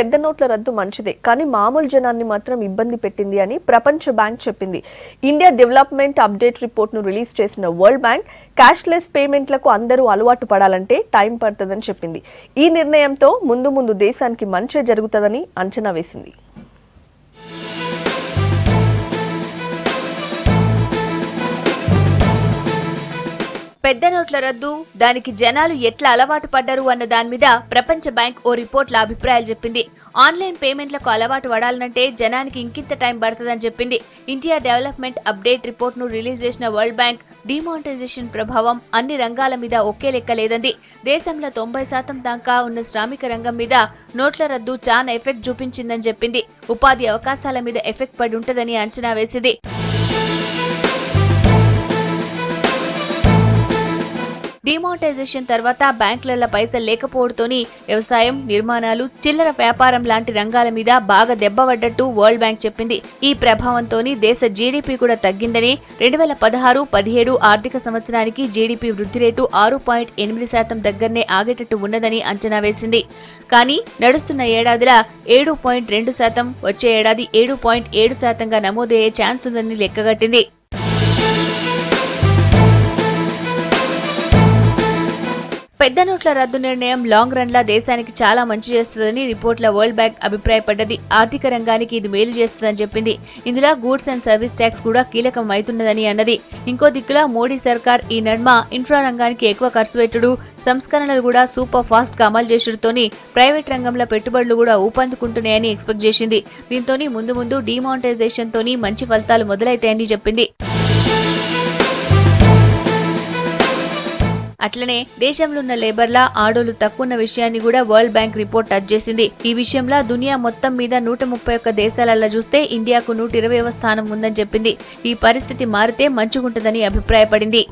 పెద్ద నోట్ల రద్దు మంచిదే, కానీ మామూలు జనాన్ని మాత్రం ఇబ్బంది పెట్టింది అని ప్రపంచ బ్యాంక్ చెప్పింది. ఇండియా డెవలప్మెంట్ అప్డేట్ రిపోర్ట్ ను రిలీజ్ చేసిన వరల్డ్ బ్యాంక్ క్యాష్లెస్ పేమెంట్లకు అందరూ అలవాటు పడాలంటే టైం పడుతుందని చెప్పింది. ఈ నిర్ణయంతో ముందు దేశానికి మంచి జరుగుతుందని అంచనా వేసింది. పెద్ద నోట్ల రద్దు, దానికి జనాలు ఎట్లా అలవాటు పడ్డారు అన్న దాని మీద ప్రపంచ బ్యాంక్ ఓ రిపోర్ట్ల అభిప్రాయాలు చెప్పింది. ఆన్లైన్ పేమెంట్లకు అలవాటు పడాలంటే జనానికి ఇంకింత టైం పడుతుందని చెప్పింది. ఇండియా డెవలప్మెంట్ అప్డేట్ రిపోర్ట్ ను రిలీజ్ చేసిన వరల్డ్ బ్యాంక్ డిమానిటైజేషన్ ప్రభావం అన్ని రంగాల మీద ఒకే లెక్క లేదంది. దేశంలో 90% దాకా ఉన్న శ్రామిక రంగం మీద నోట్ల రద్దు చాలా ఎఫెక్ట్ చూపించిందని చెప్పింది. ఉపాధి అవకాశాల మీద ఎఫెక్ట్ పడి ఉంటదని అంచనా వేసింది. డిమానిటైజేషన్ తర్వాత బ్యాంకులలో పైసలు లేకపోవడంతోని వ్యవసాయం, నిర్మాణాలు, చిల్లర వ్యాపారం లాంటి రంగాల మీద బాగా దెబ్బపడ్డట్టు వరల్డ్ బ్యాంక్ చెప్పింది. ఈ ప్రభావంతోని దేశ జీడీపీ కూడా తగ్గిందని, 2016-17 ఆర్థిక సంవత్సరానికి జీడీపీ వృద్ధి రేటు 6.8% దగ్గరనే ఆగేటట్టు ఉన్నదని అంచనా వేసింది. కానీ నడుస్తున్న ఏడాదిలా 7.2%, వచ్చే ఏడాది 7.7%గా నమోదయ్యే ఛాన్స్ ఉందని లెక్కగట్టింది. పెద్ద నోట్ల రద్దు నిర్ణయం లాంగ్ రన్ లా దేశానికి చాలా మంచి చేస్తుందని రిపోర్ట్ల వరల్డ్ బ్యాంక్ అభిప్రాయపడ్డది. ఆర్థిక రంగానికి ఇది మేలు చేస్తుందని చెప్పింది. ఇందులో గూడ్స్ అండ్ సర్వీస్ ట్యాక్స్ కూడా కీలకం అవుతున్నదని అన్నది. ఇంకో దిక్కులా మోడీ సర్కార్ ఈ నడుమ ఇన్ఫ్రా రంగానికి ఎక్కువ ఖర్చు పెట్టుడు, సంస్కరణలు కూడా సూపర్ ఫాస్ట్ గా అమలు చేసుడుతోని ప్రైవేట్ రంగంలో పెట్టుబడులు కూడా ఊపందుకుంటున్నాయని ఎక్స్పెక్ట్ చేసింది. దీంతోని ముందు డిమానిటైజేషన్ తోని మంచి ఫలితాలు మొదలైతాయని చెప్పింది. అట్లనే దేశంలో ఉన్న లేబర్ల ఆడోళ్లు తక్కువ విషయాన్ని కూడా వరల్డ్ బ్యాంక్ రిపోర్ట్ టచ్ చేసింది. ఈ విషయంలో దునియా మొత్తం మీద 131 దేశాలలో చూస్తే ఇండియాకు 120వ స్థానం ఉందని చెప్పింది. ఈ పరిస్థితి మారితే మంచిగుంటుందని అభిప్రాయపడింది.